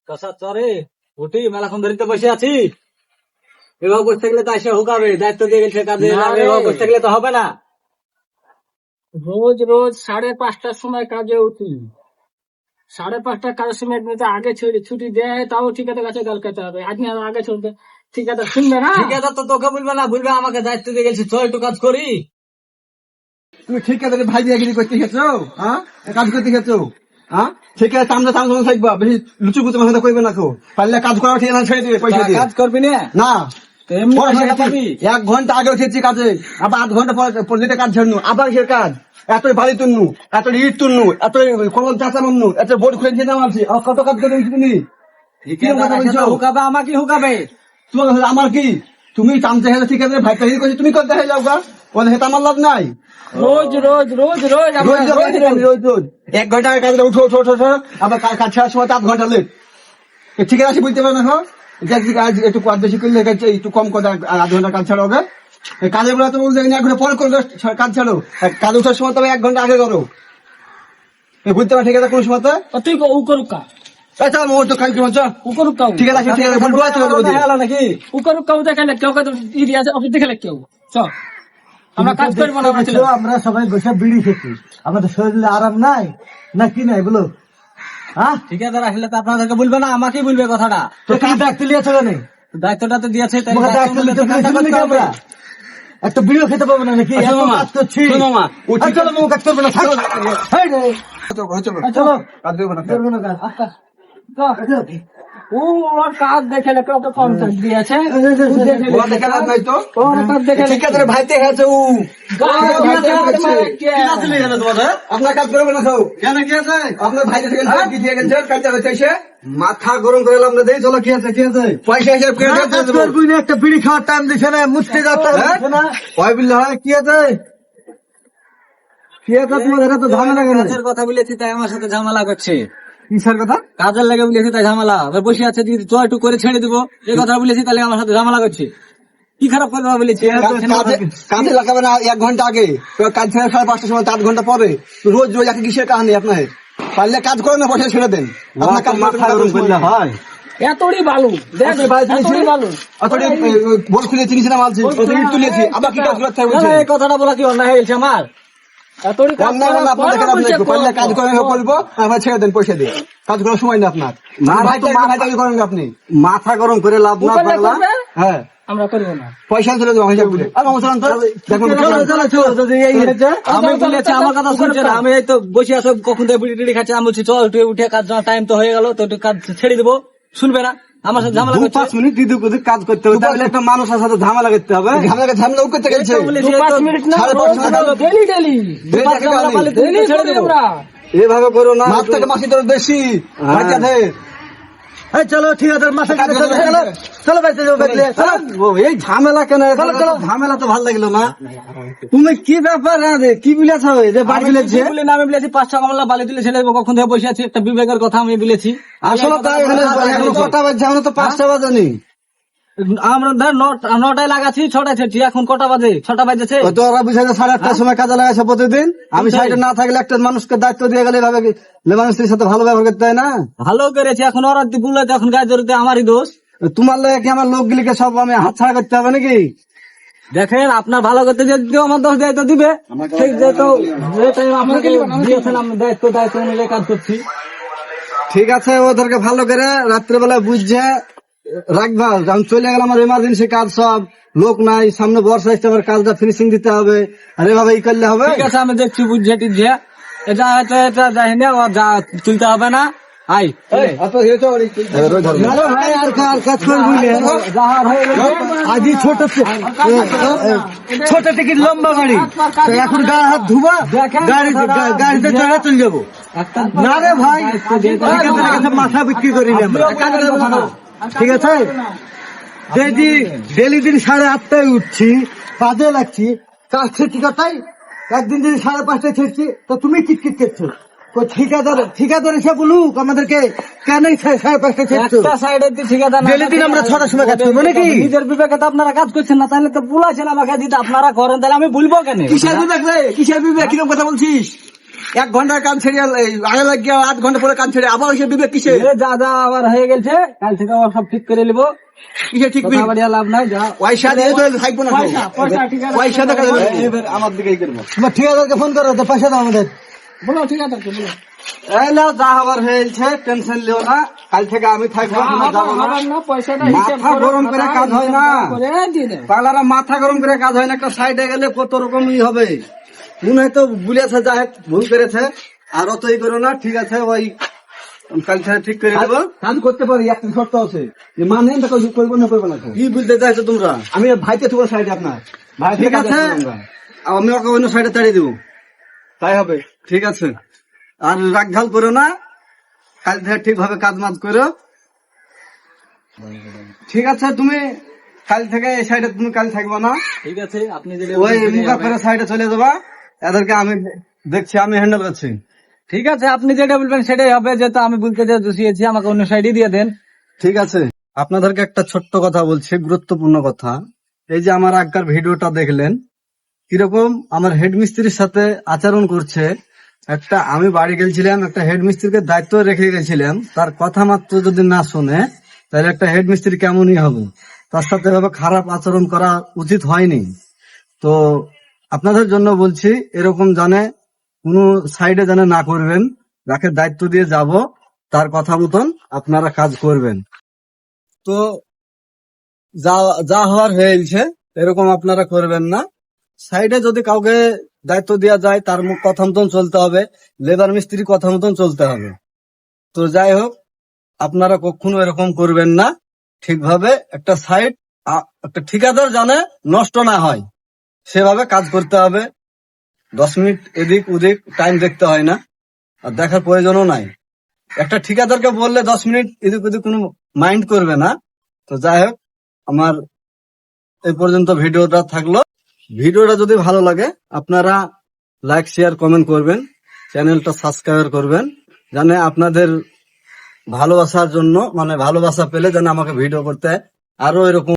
কষা চরে উঠি মেলাক্ষণ ধরে তো বসে আছি। এভাবে বসে থাকলে তো এসে হুকাবে, দায়িত্ব দিয়ে গেছে কাজে। না রে। এভাবে বসে থাকলে তো হবে না। রোজ রোজ 5:30টার সময় কাজে উঠি, 5:30টার কাজের সময় একদিন আগে ছুটি দেয়, তাও ঠিকাদার কাছে গাল খেতে হবে। আজ না আগে চলবে, ঠিকাদার শুনবে না। ঠিকাদার তো তোকে বলবে না, বলবে আমাকে দায়িত্ব দিয়ে গেছে, চল একটু কাজ করি। তুমি ঠিক আছে ভাই বিয়াগিরি করতে খেছো, হ্যাঁ কাজ করতে খেছো, হ্যাঁ ঠিক আছে সামনে সামনে থাকবা, বেশি লুচু গুচু মাথা করবে না তো, পারলে কাজ করা ঠিক আছে ছেড়ে দিবে পয়সা দিয়ে। কাজ করবি না না তো এমনি পরে টাকা সেটা পাবি। 1 ঘন্টা আগে উঠেছি কাজে, আবার 8 ঘন্টা পরে যেটা কাজ ঝাড়নু, আবার সে কাজ এত বাড়ি তুলনু, এত ইট তুলনু, এত কলম চাচা মাননু, এত বোর্ড খুলে দিয়ে নামাচ্ছি, আর কত কাজ করে তুমি কিরকম কথা বলছো? হুকাবে আমাকে হুকাবে। তোমার আমার কি, তুমি টানতে হেলে ঠিক আছে ভাই তাই করছি, তুমি করতে হেলে যাও গা, ওদের হেতে আমার লাভ নাই। রোজ রোজ রোজ রোজ আমরা রোজ রোজ রোজ। রোজ রোজ 1 ঘন্টা আগে কাজ উঠো উঠো উঠো উঠো, আবার কাজ ছাড়ার সময় 8 ঘন্টা লেট। ঠিক আছে বুঝতে পারো না, কাজ একটু কাজ বেশি করলে একটু কম করে 8 ঘন্টা কাজ ছাড়ো। ওকে কাজের বেলা তো বলতে 1 ঘন্টা পরে করো কাজ ছাড়ো, কাজ উঠার সময় তবে 1 ঘন্টা আগে করো। বুঝতে পারো ঠিক আছে কোন সময় তুই উকরুকা আচ্ছা মোর তো কাজ করছো উকরুকা ঠিক আছে ঠিক আছে বলবো নাকি উকরুকা দেখালে কেউ ইতিহাসে অফিস দেখালে কেউ চল আমরা কাজ করবো না। আমরা সবাই বসে বিড়ি খেছি, আমাদের শরীরে আরাম নাই না কি নাই বলো? হ্যাঁ ঠিকাদার আসলে তো আপনাদেরকে বলবে না, আমাকেই বলবে কথাটা। তো কি দায়িত্ব লিয়েছো কেন? দায়িত্বটা তো দিয়েছে, তাই তোমাকে দায়িত্ব দায়িত্ব নিলে লিতে তো কাজটা করতে হবে। আমরা একটা বিড়িও খেতে পাবো না নাকি? আচ্ছা এত মামা, কাজ করছি। শোনো মামা, ও আর চলো মামা, কাজ করবে না, থাকো। এই রে, চলো কাজ করবো না করবে না কাজ। আচ্ছা, ও ওর কাজ দেখালে কত কন্ট্রাক্ট দিয়েছে। ও দেখে লাভ নাই তো, ওর কাজ দেখালে ঠিক আছে ভাইতে গেছে ও আপনার কাজ করবে না সব কেন কি আছে আপনার ভাই কি দিয়ে গেছে কাজটা হচ্ছে মাথা গরম করে লাভ না দেই চলো কি আছে পয়সা হিসাব করে না, কাজ করবি না, একটা বিড়ি খাওয়ার টাইম দিছে না, মুছতে যাওয়ার টাইম দিছে না। কয় বিল হয় কি আছে কি আছে তোমাদের এত ঝামেলা কেন? কাজের কথা বলেছি তাই আমার সাথে ঝামেলা করছে। কিসের কথা কাজের লাগে বলেছি তাই ঝামেলা। এবার বসে আছে যদি চ একটু করে ছেড়ে দিবো, এই কথা বলেছি তাহলে আমার সাথে ঝামেলা করছে। কি খারাপ কথা বলেছি? কাজে লাগাবে না 1 ঘন্টা আগে, কাজ ছেড়ে 5:30টার সময় 8 ঘন্টা পরে, রোজ রোজ একই কিসের কাহিনী আপনার? পারলে কাজ করেন না বসে ছেড়ে দেন, আপনার কাজ মাথা গরম করলে হয়। এতড়ি বালু দেখ, এতড়ি বালু বল খুলে চিনিস না মালছি ইট তুলেছি, আবার কি কাজ করতে বলছে? এই কথাটা বলা কি অন্যায় হয়েছে আমার? এতড়ি কাজ অন্যায় বলে আপনার দেখে লাভ নেই, পারলে কাজ করেন করবো, আমার ছেড়ে দেন পয়সা দিয়ে, কাজ করার সময় না আপনার। ভাই করেন আপনি মাথা গরম করে লাভ না পারলা। হ্যাঁ আমরা করবো না। পয়সা চলে যাবো হিসাব করে। আর মশলান তো দেখুন আমি বলেছি আমার কথা শুনছে না। আমি এই তো বসে আছো, কখন থেকে বিড়ি টিড়ি খাচ্ছে, আমি বলছি চল একটু উঠে কাজ টাইম তো হয়ে গেল, তো একটু কাজ ছেড়ে দিবো, শুনবে না, আমার সাথে ঝামেলা করছে। 2-5 মিনিট দিদি কুদি কাজ করতে হবে, তাহলে একটা মানুষের সাথে ঝামেলা করতে হবে, ঝামেলা করতে গেছে। এই তো বলেছি, এই 5 তো মিনিট না, 5:30 ডেলি ডেলি ঝামেলা পারলে তুমি ডেলি ছেড়ে দেবো। আমরা এভাবে করো না, মাছ থেকে মাছি তোর বেশি বাচ্চাদের। এই চলো ঠিক আছে, মাসে কাজ চলো করবে। চলো চলো বাইতে যাও, বাইতে চলো। ও, এই ঝামেলা কেন? ঝামেলা তো ভালো লাগলো না। তুমি কি ব্যাপার রে, কি বলেছ যে বাড়ি আমি বলেছে? কিছু বলি না, আমি বলেছি 5 টাকা বালি তুলে ছেড়ে দেবো, কখন থেকে বসে আছি, একটা বিবেকের কথা আমি বলেছি। আসলে তাই এখানে এখনো কটা বাজছে, এখনো তো 5টা বাজেনি। আমরা ধর 9টায় লাগাচ্ছি, 6টায় ছেড়ছি, এখন কটা বাজে? 6টা বাজেছে। তো ওরা বুঝাই 8:30টার সময় কাজে লাগাইছে প্রতিদিন, আমি সাইডে না থাকলে একটা মানুষকে দায়িত্ব দিয়ে গেলে এভাবে মানুষের সাথে ভালো ব্যবহার করতে হয় না। ভালো করেছে, এখন ওরা বললে এখন গায়ে ধরতে আমারই দোষ। তোমার লাগে কি আমার লোকগুলিকে সব আমি হাত ছাড়া করতে হবে নাকি? দেখেন আপনার ভালো করতে যদি আমার দোষ দায়িত্ব দিবে, সেই দায়িত্ব আপনাকে দিয়েছেন, আমি দায়িত্ব অনুযায়ী কাজ করছি। ঠিক আছে, ওদেরকে ভালো করে রাত্রেবেলা বুঝছে রাখবা, আমি চলে গেলাম, আমার এমার্জেন্সি কাজ, সব লোক নাই, সামনে বর্ষা আসছে, আমার কাজটা ফিনিশিং দিতে হবে, আর এভাবে ই করলে হবে? ঠিক আছে, আমি দেখছি বুঝছে টিঝে, এটা হয়তো এটা যাই না, যা তুলতে হবে না। আই ভাই আর কাজ করবি আজ ছোট টিকিট লম্বা গাড়ি, তো এখন গায়ে হাত ধুবা, গাড়িতে চড়া চলে যাবো। না রে ভাই, ঠিকাদারের কাছে মাথা বিক্রি করি না আমরা। ঠিক আছে, ডেলি দিন 8:30টায় উঠছি, কাজে লাগছি, কাজ ছেড়ছি কটাই, একদিন যদি 5:30টায় ছেড়ছি, তো তুমি কিটকিট করছো। তো ঠিকাদার এসে বলুক আমাদেরকে কেন 5:30টায় ছেড়ছো। একটা সাইডে ঠিকাদার না, ডেলি দিন আমরা 6টার সময় কাজ করবো নাকি? নিজের বিবেকে তো আপনারা কাজ করছেন না, তাহলে তো বলাছেন আমাকে, যদি আপনারা করেন তাহলে আমি বলবো কেন? কিসের বিবেক রে, কিসের বিবেক, কিরকম কথা বলছিস? 1 ঘন্টার কাজ ছেড়ে আগে লাগিয়ে 8 ঘন্টা পরে কাজ ছেড়ে আবার এসে বিবেক কিসে যা যা আবার হয়ে গেছে, কাল থেকে আবার সব ঠিক করে নিবো। কিসে ঠিক কথা বাড়িয়া লাভ নাই, যা পয়সা দিয়ে তো থাকবো না পয়সা পয়সা ঠিক আছে পয়সা দেখা যাবে আমার দিকেই করবো তোমার ঠিকাদারকে ফোন করো, তো পয়সা দাও আমাদের। বলো ঠিক আছে বলো এই নাও, যা হবার হয়েছে টেনশন লিও না, কাল থেকে আমি থাকবো, তোমরা যাবো না। না পয়সাটা হিসাব মাথা করো, গরম করে কাজ হয় না। করে দিয়ে দাও। পাগলারা মাথা গরম করে কাজ হয় না, একটা সাইডে গেলে কত রকমই হবে। মনে হয় তো বলেছে, যা হোক ভুল করেছে, আর অতই করো না, ঠিক আছে, ওই কাল থেকে ঠিক করে দেবো। কাজ করতে পারি, একটা শর্ত আছে যে মানে করবো না করবো না। কি বুঝতে চাইছো তোমরা? আমি ভাইতে তোমার সাইডে আপনার ভাই, ঠিক আছে, আমি ওকে অন্য সাইডে তাড়িয়ে দেবো, তাই হবে, ঠিক আছে। আর রাগঢাল করো না, কাল থেকে ঠিকভাবে কাজ মাজ করো, ঠিক আছে। তুমি কাল থেকে এই সাইডে তুমি কাল থাকবা না, ঠিক আছে। আপনি যদি ওই মুখা করে সাইডে চলে যাবা, এদেরকে আমি দেখছি, আমি হ্যান্ডেল করছি। ঠিক আছে, আপনি যেটা বলবেন সেটাই হবে, যেহেতু আমি বলতে যে দোষিয়েছি, আমাকে অন্য সাইডে দিয়ে দেন। ঠিক আছে, আপনাদেরকে একটা ছোট্ট কথা বলছি, গুরুত্বপূর্ণ কথা। এই যে আমার আগকার ভিডিওটা দেখলেন, কিরকম আমার হেড মিস্ত্রির সাথে আচরণ করছে। একটা আমি বাড়ি গেছিলাম, একটা হেড মিস্ত্রিকে দায়িত্ব রেখে গেছিলাম, তার কথা মাত্র যদি না শুনে, তাহলে একটা হেড মিস্ত্রি কেমনই হবে। তার সাথে এভাবে খারাপ আচরণ করা উচিত হয়নি। তো আপনাদের জন্য বলছি, এরকম জানে কোনো সাইডে জানে না করবেন, যাকে দায়িত্ব দিয়ে যাব তার কথা মতন আপনারা কাজ করবেন। তো যা যা হওয়ার হয়েছে এরকম আপনারা করবেন না। সাইডে যদি কাউকে দায়িত্ব দেওয়া যায়, তার মুখ কথা মতন চলতে হবে, লেবার মিস্ত্রি কথা মতন চলতে হবে। তো যাই হোক, আপনারা কখনো এরকম করবেন না। ঠিকভাবে একটা সাইড, একটা ঠিকাদার জানে নষ্ট না হয়, সেভাবে কাজ করতে হবে। 10 মিনিট এদিক ওদিক টাইম দেখতে হয় না, আর দেখার প্রয়োজনও নাই। একটা ঠিকাদারকে বললে 10 মিনিট এদিক ওদিক কোনো মাইন্ড করবে না। তো যাই হোক, আমার এই পর্যন্ত ভিডিওটা থাকলো। ভিডিওটা যদি ভালো লাগে আপনারা লাইক শেয়ার কমেন্ট করবেন, চ্যানেলটা সাবস্ক্রাইব করবেন, জানে আপনাদের ভালোবাসার জন্য, মানে ভালোবাসা পেলে যেন আমাকে ভিডিও করতে আরো এরকম